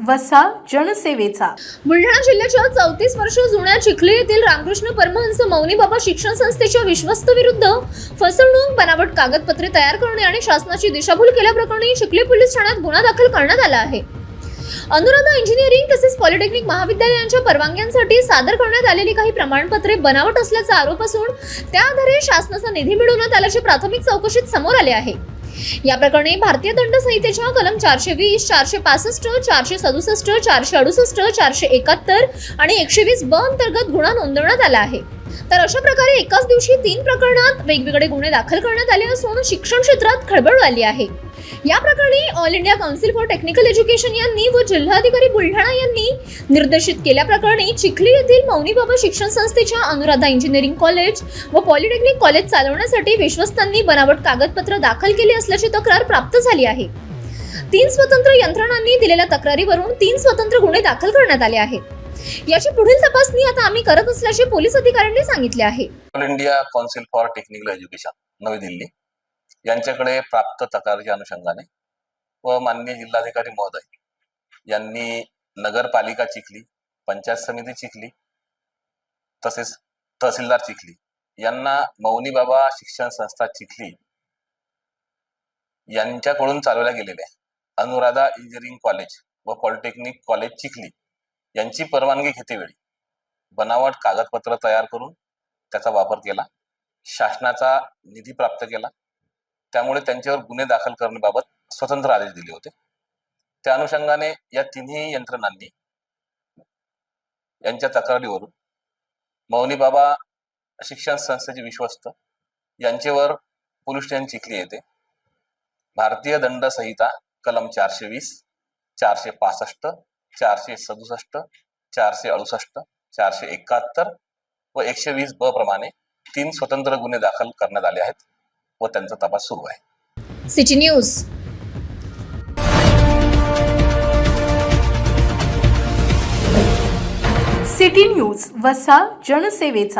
वसा जनसेवेचा. बुलढाणा जिल्ह्याच्या 34 वर्ष जुन्या चिखली येथील रामकृष्ण परमहंस मौनी बाबा शिक्षण संस्थेच्या विश्वस्त विरुद्ध फसवणूक, बनावट कागदपत्रे तयार करणे आणि शासनाची दिशाभूल केल्याप्रकरणी चिखली पोलीस ठाण्यात गुन्हा दाखल करण्यात आला आहे. अनुराधा इंजिनिअरिंग तसेच पॉलिटेक्निक महाविद्यालयांच्या परवानग्यांसाठी सादर करण्यात आलेली काही प्रमाणपत्रे बनावट असल्याचा आरोप असून त्या आधारे शासनाचा निधी मिळवण्यात आल्याचे प्राथमिक चौकशीत समोर आले आहे. या प्रकरणी भारतीय दंड संहितेच्या कलम 420, 465, 467, 468, 471 आणि 120 ब अंतर्गत गुन्हा नोंदवण्यात आला आहे. तर अशा प्रकारे एकाच दिवशी 3 प्रकरणात वेगवेगळे गुन्हे दाखल करण्यात आले असून शिक्षण क्षेत्रात खळबळ आली आहे. या प्रकरणी all India council for technical education यांनी व जिल्हाधिकारी बुलढाणा यांनी निर्देशित केल्याप्रकरणी चिखली येथील मौनी बाबा शिक्षण संस्थेच्या अनुराधा इंजिनिअरिंग कॉलेज व पॉलिटेक्निक कॉलेज चालवण्यासाठी विश्वस्तांनी बनावट कागदपत्र दाखल केली असल्याची तक्रार प्राप्त झाली आहे. 3 स्वतंत्र यंत्रणांनी दिलेल्या तक्रारीवरून 3 स्वतंत्र गुन्हे दाखल करण्यात आले आहेत. याची पुढील तपासणी आता आम्ही करत असल्याचे पोलीस अधिकाऱ्यांनी सांगितले आहे. All India council for technical education नवी दिल्ली यांच्याकडे प्राप्त तक्रारीच्या अनुषंगाने व माननीय जिल्हाधिकारी महोदय यांनी नगरपालिका चिखली, पंचायत समिती चिखली तसेच तहसीलदार चिखली यांना मौनी बाबा शिक्षण संस्था चिखली यांच्याकडून चालवल्या गेलेल्या अनुराधा इंजिनिअरिंग कॉलेज व पॉलिटेक्निक कॉलेज चिखली यांची परवानगी घेतेवेळी बनावट कागदपत्र तयार करून त्याचा वापर केला, शासनाचा निधी प्राप्त केला. त्यामुळे त्यांच्यावर गुन्हे दाखल करण्याबाबत स्वतंत्र आदेश दिले होते. त्या अनुषंगाने या तिन्ही यंत्रणांनी यांच्या तक्रारीवरून मौनी बाबा शिक्षण संस्थेचे विश्वस्त यांच्यावर पोलीस स्टेशन चिखली येथे भारतीय दंड संहिता कलम 420, 465, 467, 468, 471 व 120 ब प्रमाणे 3 स्वतंत्र गुन्हे दाखल करण्यात आले आहेत व त्यांचा तपास सुरू आहे. City news. सिटी न्यूज वसा जनसेवेचा.